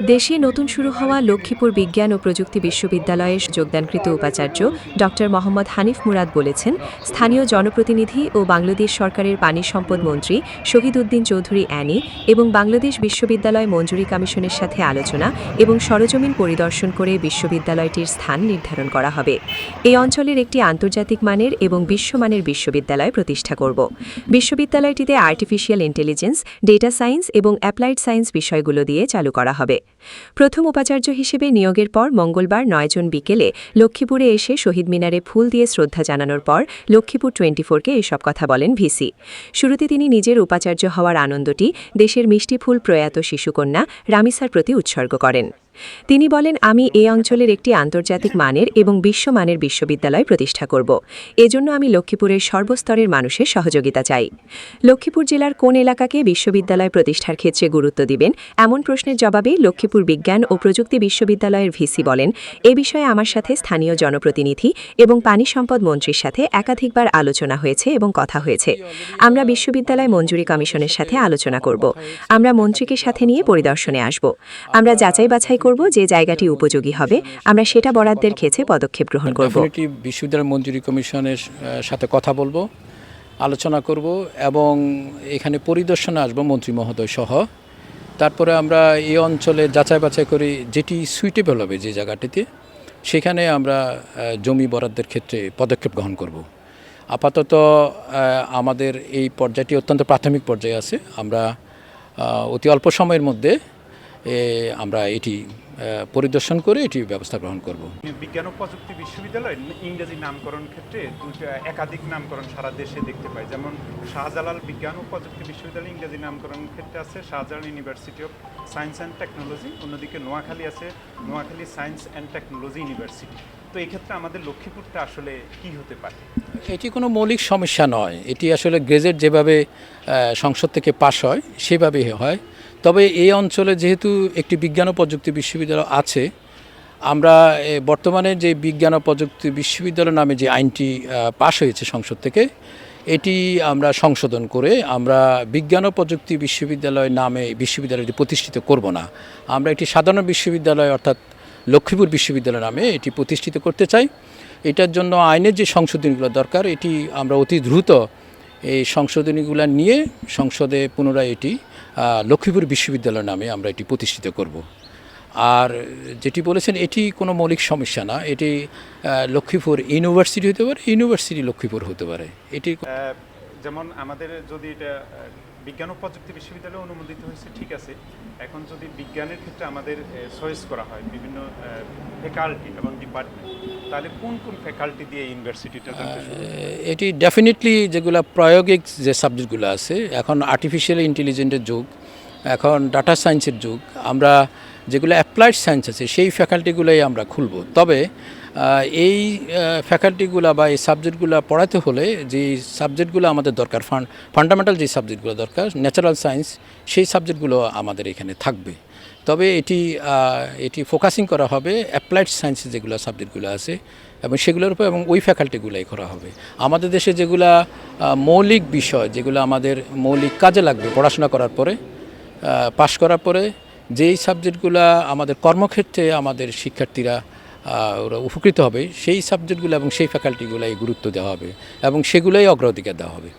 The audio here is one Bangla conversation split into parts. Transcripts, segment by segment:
দেশে নতুন শুরু হওয়া লক্ষ্মীপুর বিজ্ঞান ও প্রযুক্তি বিশ্ববিদ্যালয়ের যোগদানকৃত উপাচার্য ড মোহাম্মদ হানিফ মুরাদ বলেছেন, স্থানীয় জনপ্রতিনিধি ও বাংলাদেশ সরকারের পানি সম্পদ মন্ত্রী শহীদ উদ্দিন চৌধুরী অ্যানি এবং বাংলাদেশ বিশ্ববিদ্যালয় মঞ্জুরি কমিশনের সাথে আলোচনা এবং সরজমিন পরিদর্শন করে বিশ্ববিদ্যালয়টির স্থান নির্ধারণ করা হবে। এই অঞ্চলের একটি আন্তর্জাতিক মানের এবং বিশ্বমানের বিশ্ববিদ্যালয় প্রতিষ্ঠা করব। বিশ্ববিদ্যালয়টিতে আর্টিফিশিয়াল ইন্টেলিজেন্স, ডেটা সায়েন্স এবং অ্যাপ্লাইড সায়েন্স বিষয়গুলো দিয়ে চালু করা হবে। প্রথম উপাচার্য হিসেবে নিয়োগের পর মঙ্গলবার ৯ জুন বিকেলে লক্ষ্মীপুরে এসে শহীদ মিনারে ফুল দিয়ে শ্রদ্ধা জানানোর পর লক্ষ্মীপুর 24কে এসব কথা বলেন ভিসি। শুরুতে তিনি নিজের উপাচার্য হওয়ার আনন্দটি দেশের মিষ্টিফুল প্রয়াত শিশুকন্যা রামিসার প্রতি উৎসর্গ করেন। তিনি বলেন, আমি এই অঞ্চলের একটি আন্তর্জাতিক মানের এবং বিশ্বমানের বিশ্ববিদ্যালয় প্রতিষ্ঠা করব। এজন্য আমি লক্ষ্মীপুরের সর্বস্তরের মানুষের সহযোগিতা চাই। লক্ষ্মীপুর জেলার কোন এলাকাকে বিশ্ববিদ্যালয় প্রতিষ্ঠার ক্ষেত্রে গুরুত্ব দিবেন এমন প্রশ্নের জবাবে লক্ষ্মীপুর বিজ্ঞান ও প্রযুক্তি বিশ্ববিদ্যালয়ের ভিসি বলেন, এ বিষয়ে আমার সাথে স্থানীয় জনপ্রতিনিধি এবং পানি সম্পদ মন্ত্রীর সাথে একাধিকবার আলোচনা হয়েছে এবং কথা হয়েছে। আমরা বিশ্ববিদ্যালয় মঞ্জুরি কমিশনের সাথে আলোচনা করব। আমরা মন্ত্রীকে সাথে নিয়ে পরিদর্শনে আসব। আমরা যাচাই বাছাই করব যে জায়গাটি উপযোগী হবে, আমরা সেটা বরাদ্দের ক্ষেত্রে পদক্ষেপ গ্রহণ করব। বিশ্ববিদ্যালয় মঞ্জুরি কমিশনের সাথে কথা বলবো, আলোচনা করব এবং এখানে পরিদর্শনে আসবো মন্ত্রী মহোদয় সহ। তারপরে আমরা এই অঞ্চলে যাচাই বাছাই করি যেটি সুইটেবল হবে যে জায়গাটিতে, সেখানে আমরা জমি বরাদ্দের ক্ষেত্রে পদক্ষেপ গ্রহণ করব। আপাতত আমাদের এই পর্যায়টি অত্যন্ত প্রাথমিক পর্যায়ে আছে। আমরা অতি অল্প সময়ের মধ্যে আমরা এটি পরিদর্শন করে এটি ব্যবস্থা গ্রহণ করব। বিজ্ঞান ও প্রযুক্তি বিশ্ববিদ্যালয় ইংরেজি নামকরণ ক্ষেত্রে একাধিক নামকরণ সারা দেশে দেখতে পাই। যেমন শাহজালাল বিজ্ঞান ও প্রযুক্তি বিশ্ববিদ্যালয় ইংরেজি নামকরণ ক্ষেত্রে আছে Shahjalal university of science and technology, অন্যদিকে নোয়াখালী আছে Noakhali science and technology university. তো এই ক্ষেত্রে আমাদের লক্ষ্মীপুরটা আসলে কি হতে পারে? এটি কোনো মৌলিক সমস্যা নয়, এটি আসলে গ্রেজেট যেভাবে সংসদ থেকে পাশ হয় সেভাবেই হয়। তবে এই অঞ্চলে যেহেতু একটি বিজ্ঞান ও প্রযুক্তি বিশ্ববিদ্যালয় আছে, আমরা বর্তমানে যে বিজ্ঞান ও প্রযুক্তি বিশ্ববিদ্যালয় নামে যে আইনটি পাশ হয়েছে সংসদ থেকে, এটি আমরা সংশোধন করে আমরা বিজ্ঞান ও প্রযুক্তি বিশ্ববিদ্যালয় নামে বিশ্ববিদ্যালয়টি প্রতিষ্ঠিত করব না। আমরা একটি সাধারণ বিশ্ববিদ্যালয় অর্থাৎ লক্ষ্মীপুর বিশ্ববিদ্যালয় নামে এটি প্রতিষ্ঠিত করতে চাই। এটার জন্য আইনের যে সংশোধনীগুলো দরকার, এটি আমরা অতি দ্রুত এই সংশোধনীগুলো নিয়ে সংসদে পুনরায় এটি লক্ষ্মীপুর বিশ্ববিদ্যালয় নামে আমরা এটি প্রতিষ্ঠিত করব। আর যেটি বলেছেন এটি কোনো মৌলিক সমস্যা না, এটি লক্ষ্মীপুর ইউনিভার্সিটি হতে পারে, ইউনিভার্সিটি লক্ষ্মীপুর হতে পারে। এটি যেমন আমাদের যদি এটা বিজ্ঞান ও প্রযুক্তি বিশ্ববিদ্যালয় অনুমোদিত হয়েছে, ঠিক আছে। এখন যদি বিজ্ঞানের ক্ষেত্রে আমাদের চয়েস করা হয় বিভিন্ন ফ্যাকাল্টি এবং ডিপার্টমেন্ট, তাহলে কোন কোন ফ্যাকাল্টি দিয়ে ইউনিভার্সিটিটা? এটি ডেফিনেটলি যেগুলো প্রায়োগিক যে সাবজেক্টগুলো আছে, এখন আর্টিফিশিয়াল ইন্টেলিজেন্সের যুগ, এখন ডাটা সায়েন্সের যুগ, আমরা যেগুলো অ্যাপ্লাইড সায়েন্স আছে সেই ফ্যাকাল্টিগুলোই আমরা খুলব। তবে এই ফ্যাকাল্টিগুলো বা এই সাবজেক্টগুলো পড়াতে হলে যে সাবজেক্টগুলো আমাদের দরকার, ফান্ডামেন্টাল যে সাবজেক্টগুলো দরকার, ন্যাচারাল সায়েন্স, সেই সাবজেক্টগুলো আমাদের এখানে থাকবে। তবে এটি ফোকাসিং করা হবে অ্যাপ্লাইড সায়েন্সের যেগুলো সাবজেক্টগুলো আছে এবং সেগুলোর উপর, এবং ওই ফ্যাকাল্টিগুলোই করা হবে। আমাদের দেশে যেগুলো মৌলিক বিষয়, যেগুলো আমাদের মৌলিক কাজে লাগবে পড়াশোনা করার পরে, পাশ করার পরে, যেই সাবজেক্টগুলো আমাদের কর্মক্ষেত্রে আমাদের শিক্ষার্থীরা ওরা উপকৃত হবে, সেই সাবজেক্টগুলো এবং সেই ফ্যাকাল্টিগুলোই গুরুত্ব দেওয়া হবে এবং সেগুলোই অগ্রাধিকার দেওয়া হবে।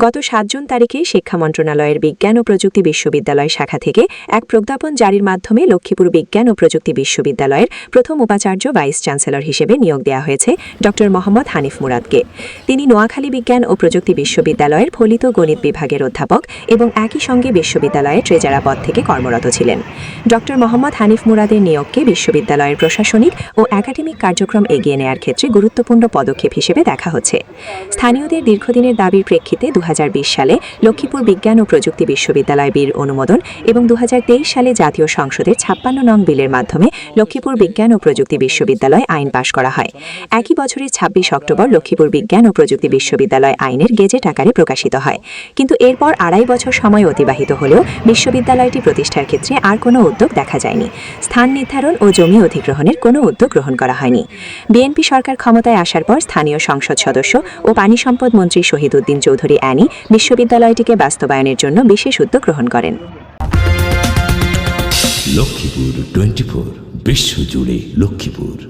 গত ৭ জুন তারিখে শিক্ষা মন্ত্রণালয়ের বিজ্ঞান ও প্রযুক্তি বিশ্ববিদ্যালয় শাখা থেকে এক প্রজ্ঞাপন জারির মাধ্যমে লক্ষ্মীপুর বিজ্ঞান ও প্রযুক্তি বিশ্ববিদ্যালয়ের প্রথম উপাচার্য ভাইস চ্যান্সেলর হিসেবে নিয়োগ দেওয়া হয়েছে ড মোহাম্মদ হানিফ মুরাদকে। তিনি নোয়াখালী বিজ্ঞান ও প্রযুক্তি বিশ্ববিদ্যালয়ের ফলিত গণিত বিভাগের অধ্যাপক এবং একই সঙ্গে বিশ্ববিদ্যালয়ের ট্রেজারার পদ থেকে কর্মরত ছিলেন। ড মোহাম্মদ হানিফ মুরাদের নিয়োগকে বিশ্ববিদ্যালয়ের প্রশাসনিক ও একাডেমিক কার্যক্রম এগিয়ে নেওয়ার ক্ষেত্রে গুরুত্বপূর্ণ পদক্ষেপ হিসেবে দেখা হচ্ছে। স্থানীয়দের দীর্ঘদিনের দাবির প্রেক্ষিতে 2020 সালে লক্ষ্মীপুর বিজ্ঞান ও প্রযুক্তি বিশ্ববিদ্যালয় বিল অনুমোদন এবং 2023 সালে জাতীয় সংসদের 56 নং বিলের মাধ্যমে লক্ষ্মীপুর বিজ্ঞান ও প্রযুক্তি বিশ্ববিদ্যালয় আইন পাশ করা হয়। একই বছরের 26 অক্টোবর লক্ষ্মীপুর বিজ্ঞান ও প্রযুক্তি বিশ্ববিদ্যালয় আইনের গেজেট আকারে প্রকাশিত হয়। কিন্তু এরপর 2.5 বছর সময় অতিবাহিত হলেও বিশ্ববিদ্যালয়টি প্রতিষ্ঠার ক্ষেত্রে আর কোনো উদ্যোগ দেখা যায়নি। স্থান নির্ধারণ ও জমি অধিগ্রহণের কোনো উদ্যোগ গ্রহণ করা হয়নি। বিএনপি সরকার ক্ষমতায় আসার পর স্থানীয় সংসদ সদস্য ও পানি সম্পদ মন্ত্রী শহীদ উদ্দিন চৌধুরী অ্যানি বিশ্ববিদ্যালয়টিকে বাস্তবায়নের জন্য বিশেষ উদ্যোগ গ্রহণ করেন। লক্ষ্মীপুর 24 বিশ্বজুড়ে লক্ষ্মীপুর।